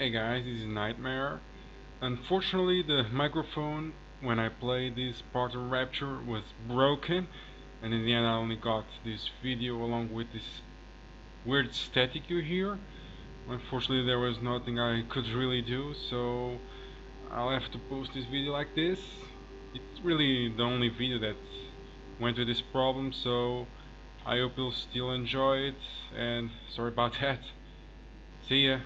Hey guys, this is Nightmare. Unfortunately, the microphone when I played this part of Rapture was broken, and in the end, I only got this video along with this weird static you hear. Unfortunately, there was nothing I could really do, so I'll have to post this video like this. It's really the only video that went with this problem, so I hope you'll still enjoy it, and sorry about that. See ya.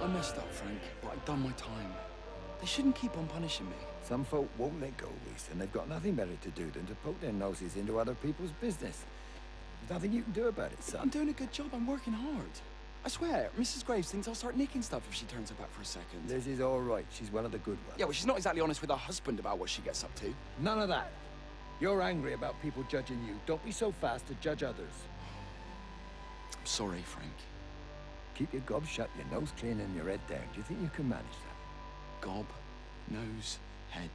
I messed up, Frank, but I've done my time. They shouldn't keep on punishing me. Some folk won't let go, Reese, and they've got nothing better to do than to poke their noses into other people's business. There's nothing you can do about it, son. I'm doing a good job. I'm working hard. I swear, Mrs. Graves thinks I'll start nicking stuff if she turns her back for a second. Liz is all right. She's one of the good ones. Yeah, well, she's not exactly honest with her husband about what she gets up to. None of that. You're angry about people judging you. Don't be so fast to judge others. I'm sorry, Frank. Keep your gob shut, your nose clean, and your head down. Do you think you can manage that? Gob, nose, head.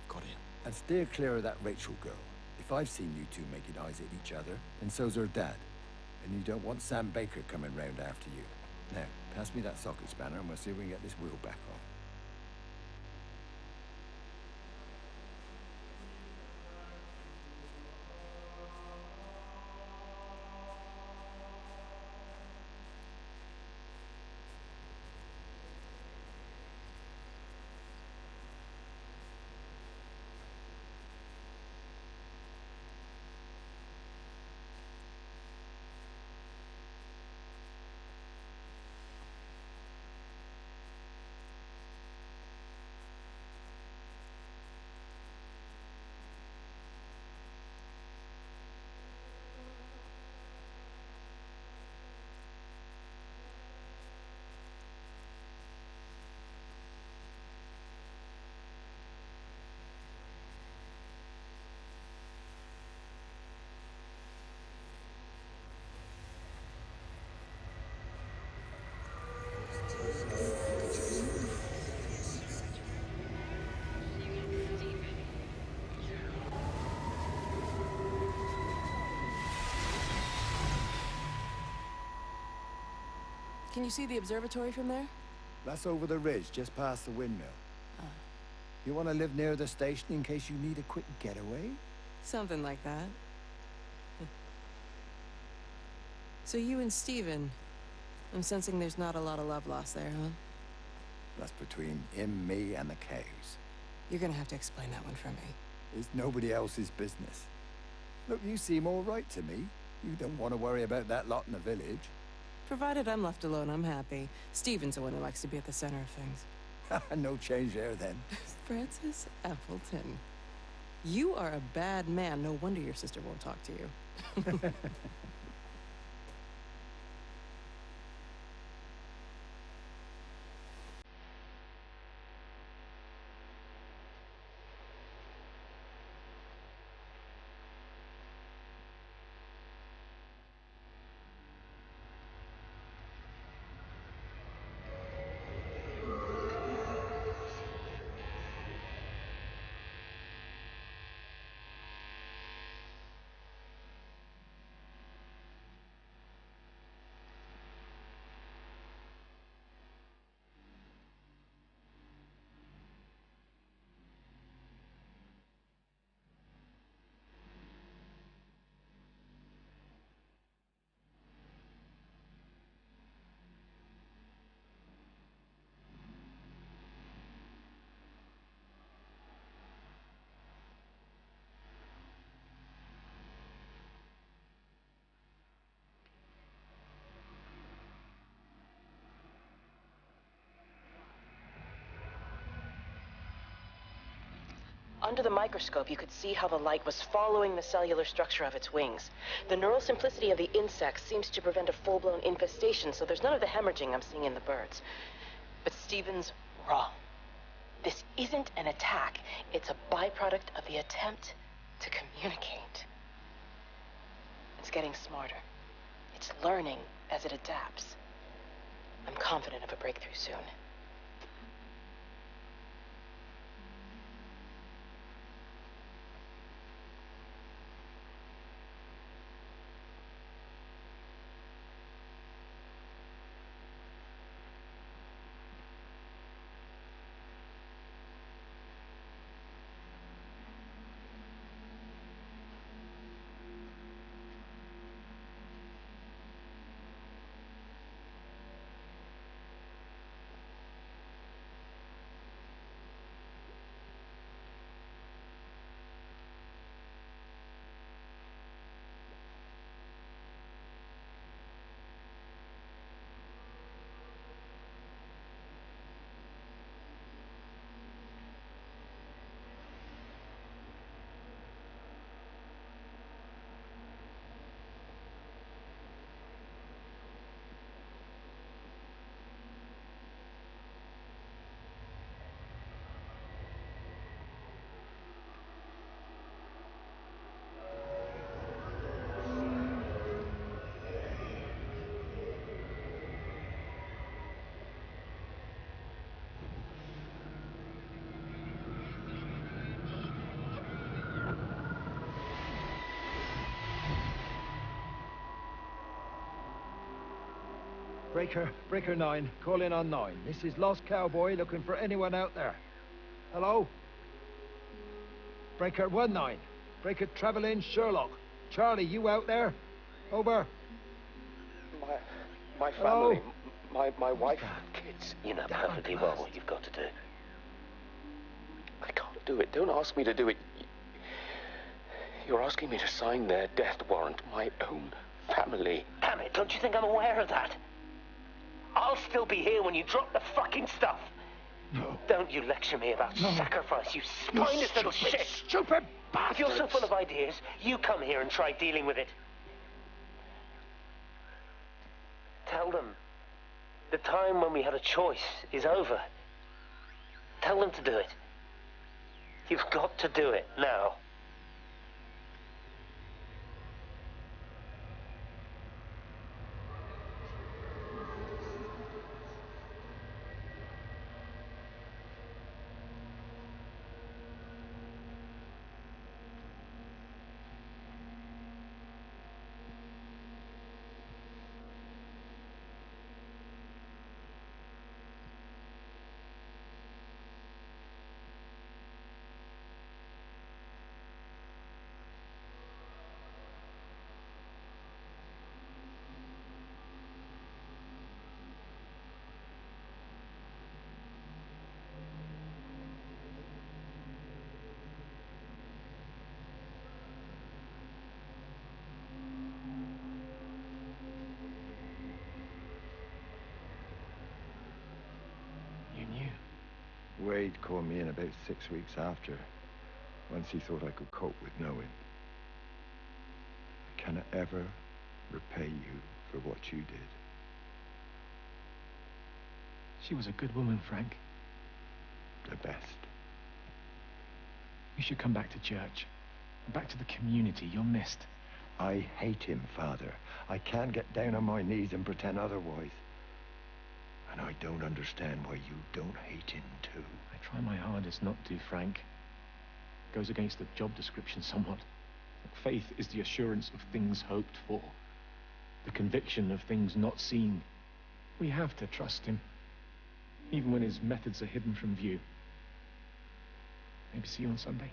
Got it. And steer clear of that Rachel girl. If I've seen you two making eyes at each other, then so's her dad. And you don't want Sam Baker coming round after you. Now, pass me that socket spanner and we'll see if we can get this wheel back on. Can you see the observatory from there? That's over the ridge, just past the windmill. You want to live near the station in case you need a quick getaway? Something like that. So you and Steven, I'm sensing there's not a lot of love lost there, huh? That's between him, me, and the cows. You're gonna have to explain that one for me. It's nobody else's business. Look, you seem all right to me. You don't want to worry about that lot in the village. Provided I'm left alone, I'm happy. Steven's the one who likes to be at the center of things. No change there, then. Francis Appleton. You are a bad man. No wonder your sister won't talk to you. Under the microscope, you could see how the light was following the cellular structure of its wings. The neural simplicity of the insects seems to prevent a full-blown infestation, so there's none of the hemorrhaging I'm seeing in the birds. But Steven's wrong. This isn't an attack. It's a byproduct of the attempt to communicate. It's getting smarter. It's learning as it adapts. I'm confident of a breakthrough soon. Breaker 9, call in on 9. This is Lost Cowboy looking for anyone out there. Hello? Breaker 19. Breaker Travel in Sherlock. Charlie, you out there? Over. My family, my wife and kids, you know perfectly well what you've got to do. I can't do it. Don't ask me to do it. You're asking me to sign their death warrant. My own family. Damn it, don't you think I'm aware of that? I'll still be here when you drop the fucking stuff. No. Don't you lecture me about sacrifice, you spineless little shit. Stupid bastards. If you're so full of ideas, you come here and try dealing with it. Tell them the time when we had a choice is over. Tell them to do it. You've got to do it now. Wade called me in about 6 weeks after, once he thought I could cope with knowing. I cannot ever repay you for what you did. She was a good woman, Frank. The best. You should come back to church. Back to the community. You're missed. I hate him, Father. I can't get down on my knees and pretend otherwise. And I don't understand why you don't hate him, too. I try my hardest not to, Frank. Goes against the job description somewhat. Faith is the assurance of things hoped for. The conviction of things not seen. We have to trust him, even when his methods are hidden from view. Maybe see you on Sunday.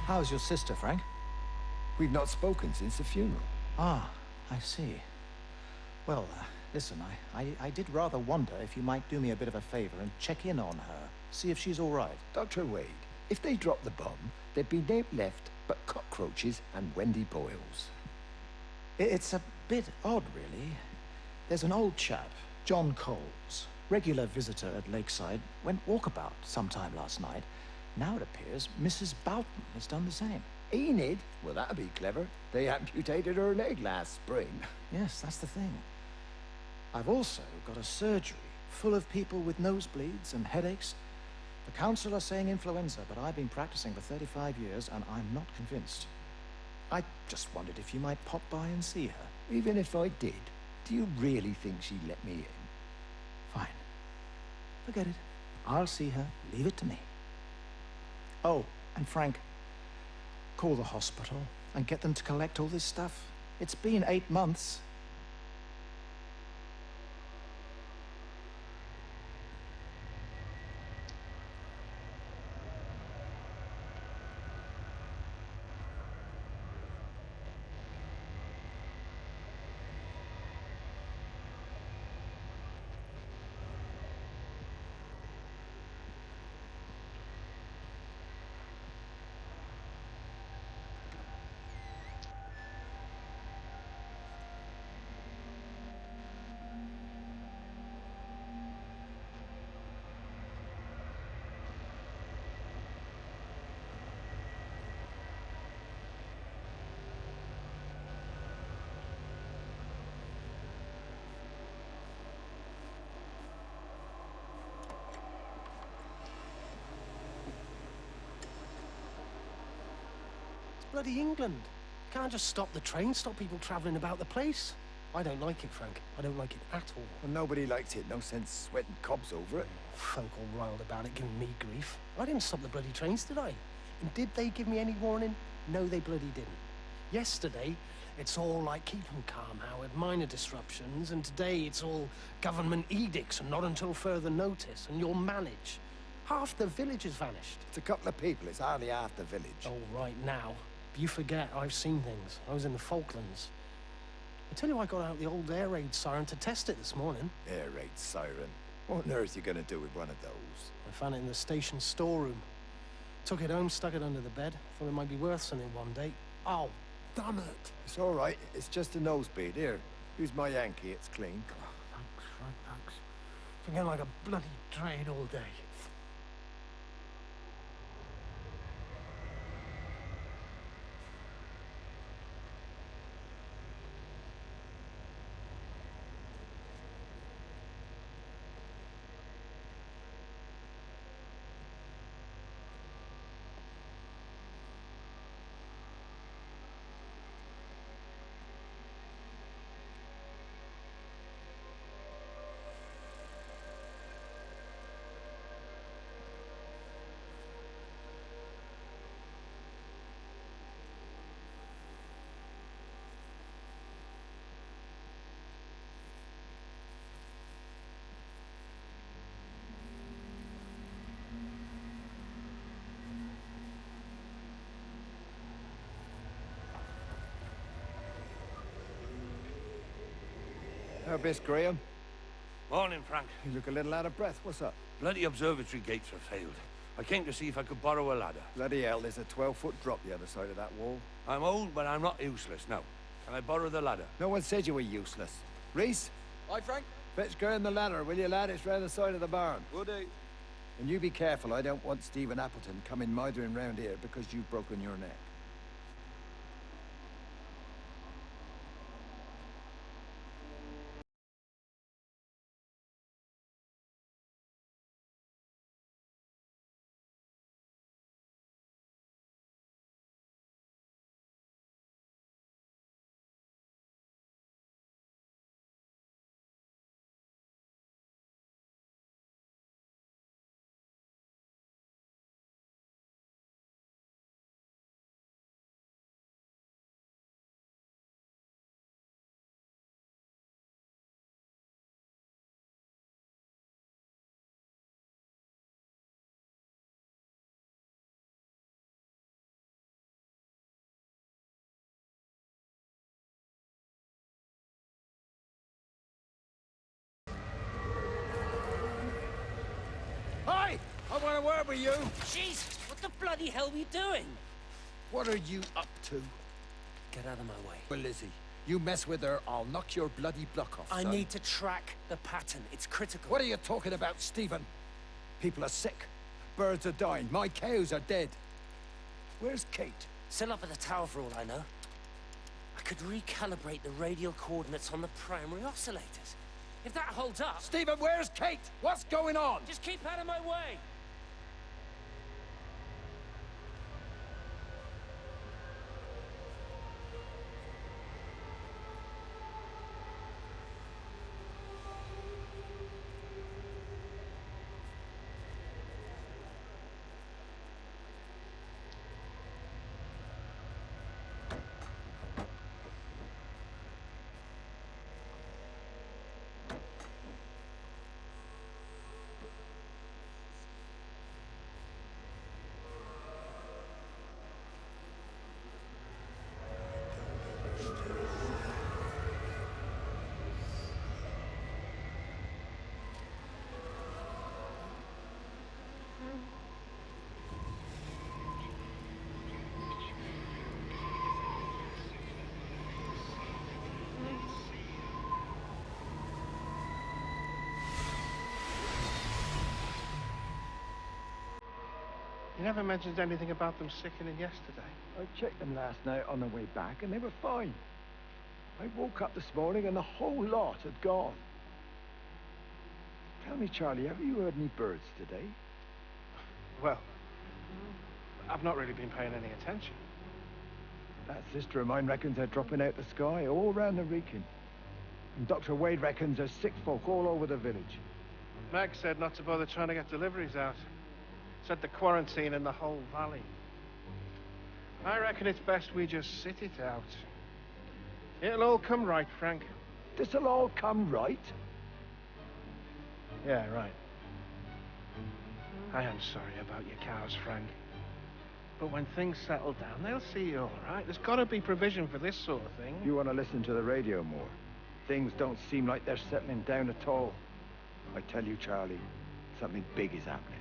How's your sister, Frank? We've not spoken since the funeral. Ah, I see. Well, listen, I did rather wonder if you might do me a bit of a favor and check in on her, see if she's all right. Dr. Wade, if they dropped the bomb, there'd be no left but cockroaches and Wendy Boyles. It's a bit odd, really. There's an old chap, John Coles, regular visitor at Lakeside, went walkabout sometime last night. Now it appears Mrs. Boughton has done the same. Enid? Well, that'd be clever. They amputated her leg last spring. Yes, that's the thing. I've also got a surgery full of people with nosebleeds and headaches. The council are saying influenza, but I've been practicing for 35 years and I'm not convinced. I just wondered if you might pop by and see her. Even if I did, do you really think she'd let me in? Fine. Forget it. I'll see her. Leave it to me. Oh, and Frank, call the hospital and get them to collect all this stuff. It's been 8 months. bloody England. Can't just stop the train, stop people travelling about the place. I don't like it, Frank. I don't like it at all. Well, nobody likes it. No sense sweating cobs over it. Folk all riled about it, giving me grief. I didn't stop the bloody trains, did I? And did they give me any warning? No, they bloody didn't. Yesterday, it's all like keep 'em calm, Howard, minor disruptions, and today it's all government edicts and not until further notice, and you'll manage. Half the village has vanished. It's a couple of people. It's hardly half the village. Oh, right now. You forget, I've seen things. I was in the Falklands. I tell you, I got out the old air raid siren to test it this morning. Air raid siren? What on earth are you going to do with one of those? I found it in the station storeroom. Took it home, stuck it under the bed. Thought it might be worth something one day. Oh, damn it. It's all right. It's just a nosebleed. Here, use my Yankee. It's clean. Oh, thanks, Frank, thanks. Feeling like a bloody drain all day. How Miss Graham? Morning, Frank. You look a little out of breath. What's up? Bloody observatory gates have failed. I came to see if I could borrow a ladder. Bloody hell, there's a 12-foot drop the other side of that wall. I'm old, but I'm not useless, no. Can I borrow the ladder? No one said you were useless. Reese? Hi, Frank. Fetch Graham the ladder, will you, lad? It's round the side of the barn. Will do. And you be careful. I don't want Stephen Appleton coming mithering round here because you've broken your neck. Hi! I want to word with you! Jesus, what the bloody hell are you doing? What are you up to? Get out of my way. Well, Lizzie, you mess with her, I'll knock your bloody block off, I son. need to track the pattern. It's critical. What are you talking about, Stephen? People are sick. Birds are dying. My cows are dead. Where's Kate? Still up at the tower for all I know. I could recalibrate the radial coordinates on the primary oscillators. If that holds up... Stephen, where's Kate? What's going on? Just keep out of my way! You never mentioned anything about them sickening yesterday. I checked them last night on the way back, and they were fine. I woke up this morning, and the whole lot had gone. Tell me, Charlie, have you heard any birds today? Well, I've not really been paying any attention. That sister of mine reckons they're dropping out the sky all round the Wrekin. And Dr. Wade reckons there's sick folk all over the village. Meg said not to bother trying to get deliveries out. Said the quarantine in the whole valley. I reckon it's best we just sit it out. It'll all come right, Frank. This'll all come right? Yeah, right. I am sorry about your cows, Frank. But when things settle down, they'll see you all right. There's got to be provision for this sort of thing. You want to listen to the radio more. Things don't seem like they're settling down at all. I tell you, Charlie, something big is happening.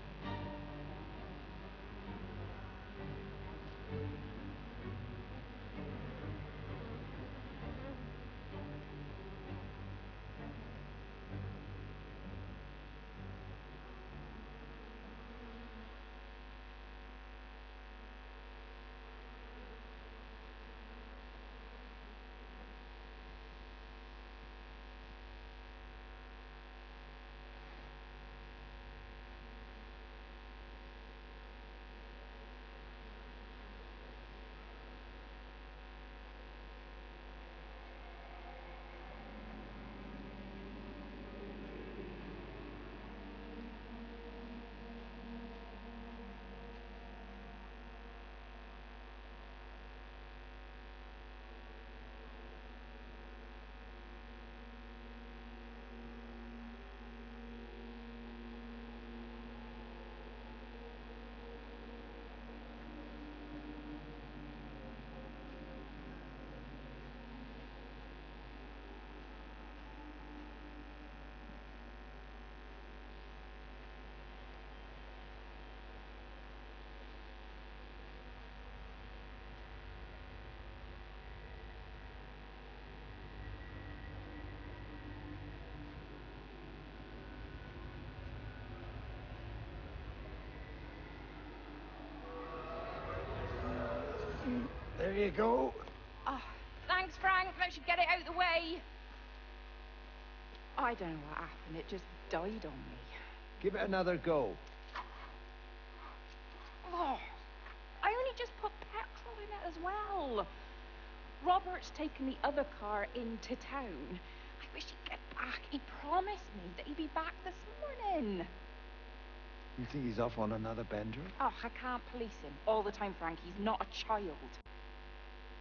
There you go. Oh, thanks, Frank. That should get it out of the way. I don't know what happened. It just died on me. Give it another go. Oh, I only just put petrol in it as well. Robert's taken the other car into town. I wish he'd get back. He promised me that he'd be back this morning. You think he's off on another bender? Oh, I can't police him all the time, Frank. He's not a child.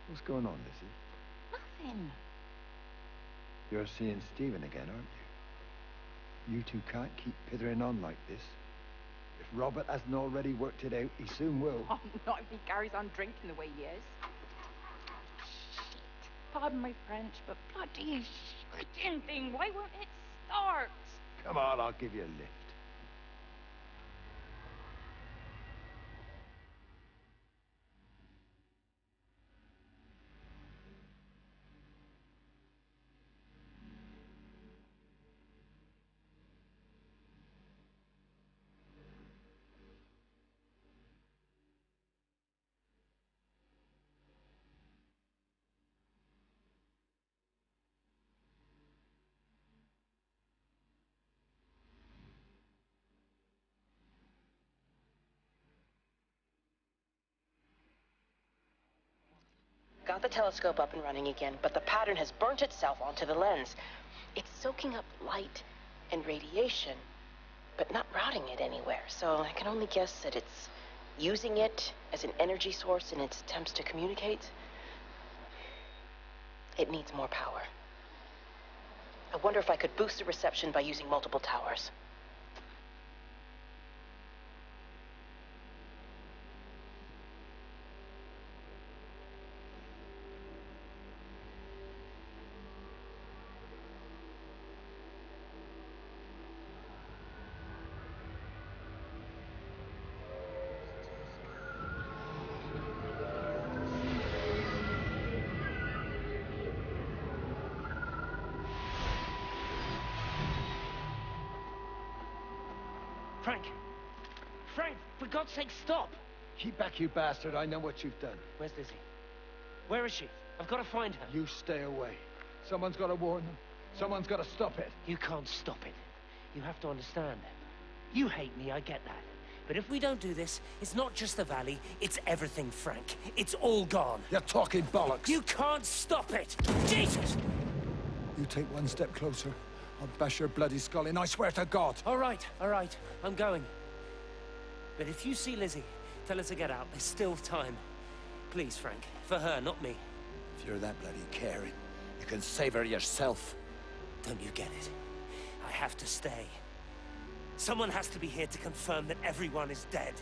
What's going on, Lizzie? Nothing. You're seeing Stephen again, aren't you? You two can't keep pithering on like this. If Robert hasn't already worked it out, he soon will. Oh, not if he carries on drinking the way he is. Shit. Pardon my French, but bloody shitting thing. Why won't it start? Come on, I'll give you a lift. Got the telescope up and running again, but the pattern has burnt itself onto the lens. It's soaking up light and radiation, but not routing it anywhere, so I can only guess that it's using it as an energy source in its attempts to communicate. It needs more power. I wonder if I could boost the reception by using multiple towers. Frank! Frank, for God's sake, stop! Keep back, you bastard. I know what you've done. Where's Lizzie? Where is she? I've got to find her. You stay away. Someone's got to warn them. Someone's got to stop it. You can't stop it. You have to understand. You hate me, I get that. But if we don't do this, it's not just the valley, it's everything, Frank. It's all gone. You're talking bollocks. You can't stop it! Jesus! You take one step closer, I'll bash your bloody skull in, I swear to God. All right, I'm going. But if you see Lizzie, tell her to get out. There's still time. Please, Frank. For her, not me. If you're that bloody caring, you can save her yourself. Don't you get it? I have to stay. Someone has to be here to confirm that everyone is dead.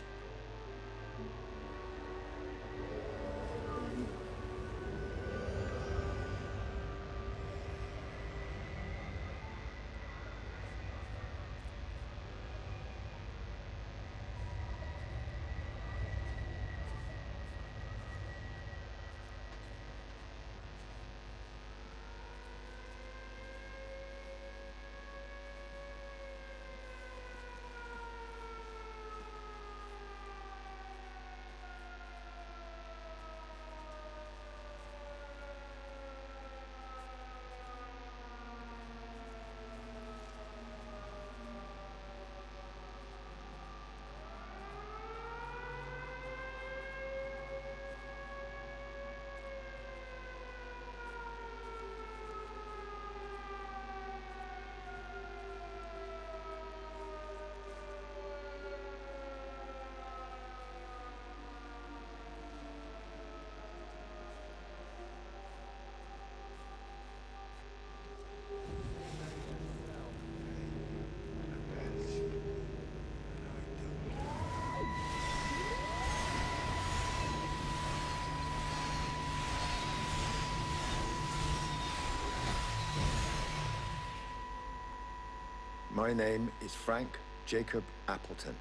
My name is Frank Jacob Appleton.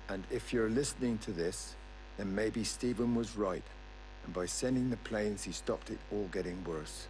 And if you're listening to this, then maybe Stephen was right. And by sending the planes, he stopped it all getting worse.